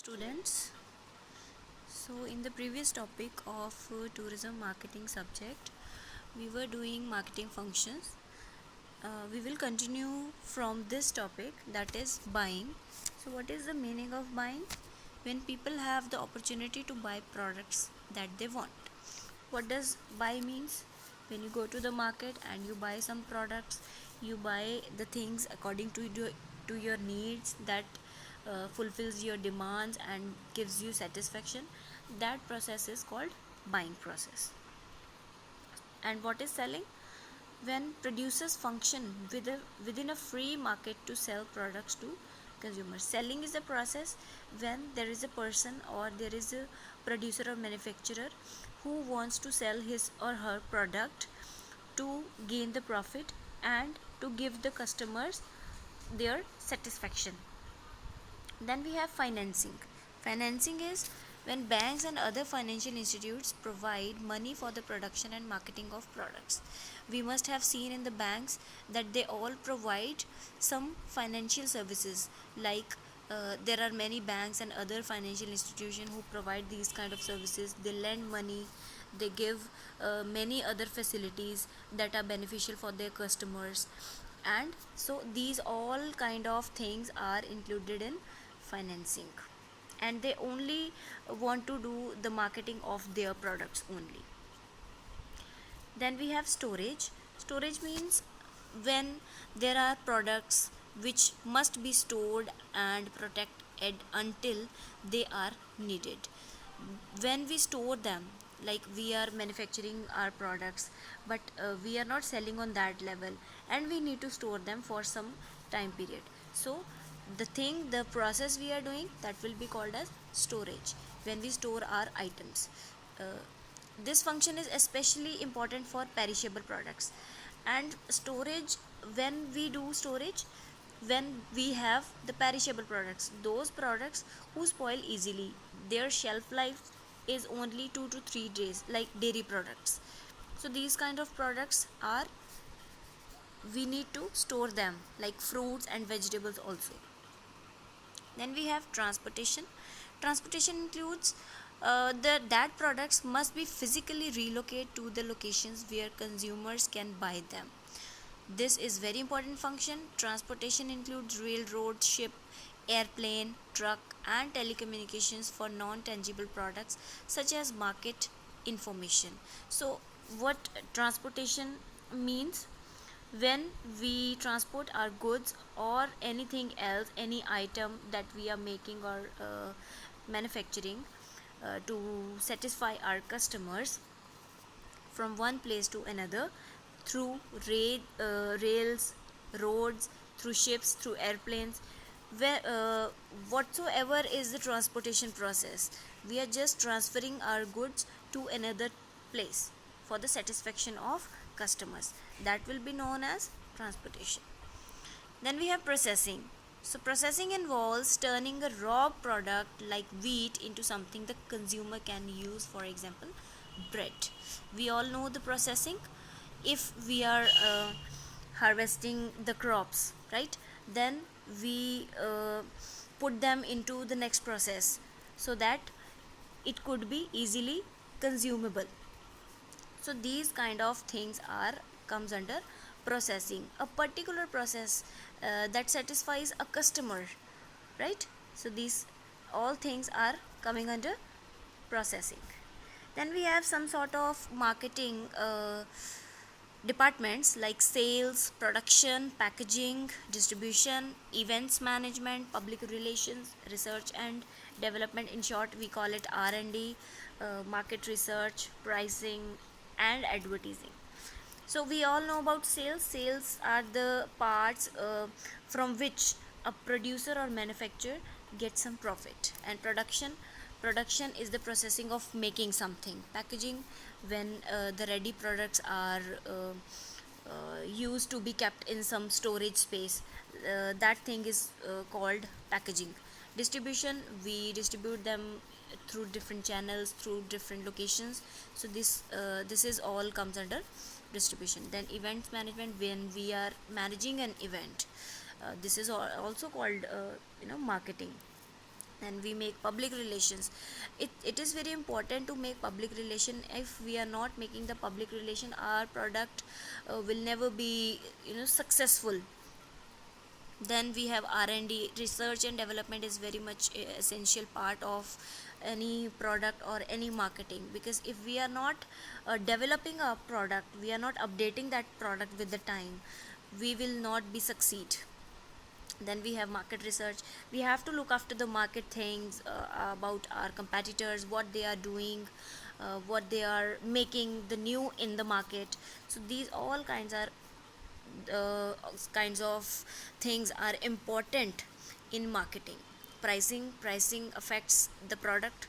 Students, so in the previous topic of tourism marketing subject, we were doing marketing functions. We will continue from this topic, that is buying. So what is the meaning of buying? When people have the opportunity to buy products that they want. What does buy means? When you go to the market and you buy some products, you buy the things according to your needs, that fulfills your demands and gives you satisfaction. That process is called buying process. And what is selling? When producers function within a free market to sell products to consumers. Selling is a process when there is a person or there is a producer or manufacturer who wants to sell his or her product to gain the profit and to give the customers their satisfaction. Then we have financing. Financing is when banks and other financial institutes provide money for the production and marketing of products. We must have seen in the banks that they all provide some financial services, like there are many banks and other financial institutions who provide these kind of services. They lend money, they give many other facilities that are beneficial for their customers, and so these all kind of things are included in financing, and they only want to do the marketing of their products only. Then we have storage. Storage means when there are products which must be stored and protected until they are needed. When we store them, like we are manufacturing our products, but we are not selling on that level, and we need to store them for some time period. So the process we are doing, that will be called as storage, when we store our items. This function is especially important for perishable products. And storage, when we do storage, when we have the perishable products, those products who spoil easily, their shelf life is only 2 to 3 days, like dairy products. So these kind of products are, we need to store them, like fruits and vegetables also. Then we have transportation. Transportation includes that products must be physically relocated to the locations where consumers can buy them. This is very important function. Transportation includes railroad, ship, airplane, truck, and telecommunications for non-tangible products such as market information. So what transportation means? When we transport our goods or anything else, any item that we are making or manufacturing to satisfy our customers, from one place to another, through rails, roads, through ships, through airplanes, where whatsoever is the transportation process, we are just transferring our goods to another place for the satisfaction of customers. That will be known as transportation. Then we have processing. So processing involves turning a raw product like wheat into something the consumer can use, for example bread. We all know the processing. If we are harvesting the crops, right, then we put them into the next process so that it could be easily consumable. So these kind of things are comes under processing, a particular process that satisfies a customer, right? So these all things are coming under processing. Then we have some sort of marketing departments like sales, production, packaging, distribution, events management, public relations, research and development. In short, we call it R&D, market research, pricing, and advertising. So we all know about sales. Sales are the parts from which a producer or manufacturer gets some profit. And production is the processing of making something. Packaging, when the ready products are used to be kept in some storage space, that thing is called packaging. Distribution, we distribute them through different channels, through different locations. So this is all comes under distribution. Then events management, when we are managing an event, this is also called marketing. And we make public relations. It is very important to make public relation. If we are not making the public relation, our product will never be successful. Then we have R&D. Research and development is very much essential part of any product or any marketing, because if we are not developing a product, we are not updating that product with the time, we will not be succeed. Then we have market research. We have to look after the market things, about our competitors, what they are doing, what they are making the new in the market. So these all kinds of things are important in marketing. Pricing affects the product.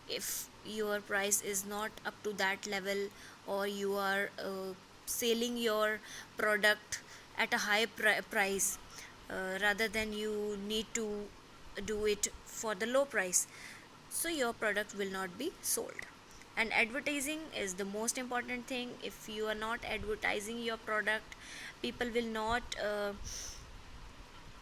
If your price is not up to that level, or you are selling your product at a high price, rather than you need to do it for the low price, so your product will not be sold. And advertising is the most important thing. If you are not advertising your product, people will not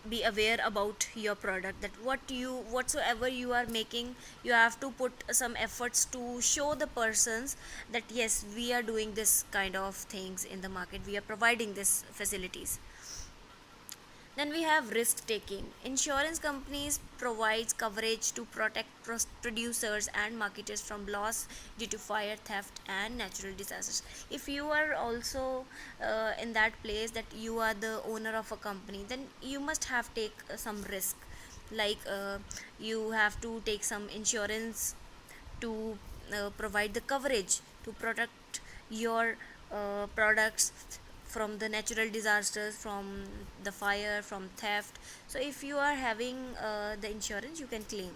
be aware about your product, that whatsoever you are making, you have to put some efforts to show the persons that yes, we are doing this kind of things in the market, we are providing this facilities. Then we have risk taking. Insurance companies provides coverage to protect producers and marketers from loss due to fire, theft, and natural disasters. If you are also in that place, that you are the owner of a company, then you must have take some risk. Like you have to take some insurance to provide the coverage to protect your products from the natural disasters, from the fire, from theft. So if you are having the insurance, you can claim.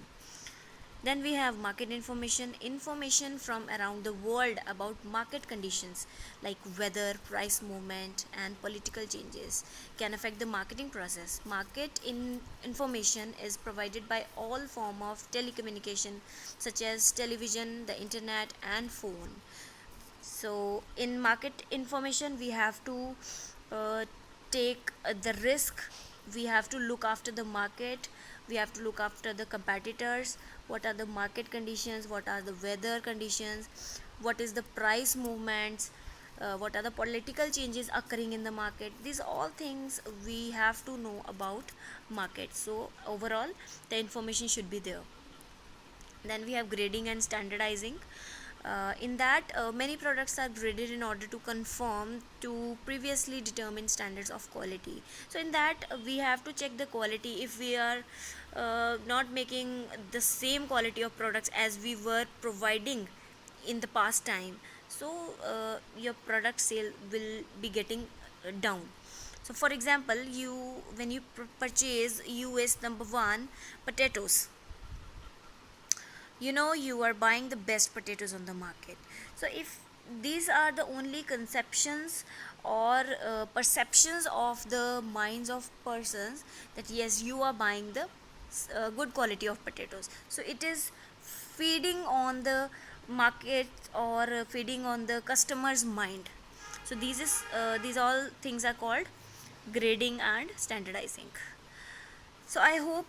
Then we have market information from around the world about market conditions, like weather, price movement, and political changes can affect the marketing process. Information is provided by all form of telecommunication, such as television, the internet, and phone. So in market information, we have to uh, take the risk. We have to look after the market, we have to look after the competitors, what are the market conditions, what are the weather conditions, what is the price movements, what are the political changes occurring in the market. These all things we have to know about market. So overall, the information should be there. Then we have grading and standardizing. In that, many products are graded in order to conform to previously determined standards of quality. So in that, we have to check the quality. If we are not making the same quality of products as we were providing in the past time, so your product sale will be getting down. So for example, you when you purchase US number 1 potatoes, you are buying the best potatoes on the market. So if these are the only conceptions or perceptions of the minds of persons, that yes, you are buying the good quality of potatoes, so it is feeding on the market, or feeding on the customer's mind. So these all things are called grading and standardizing. So I hope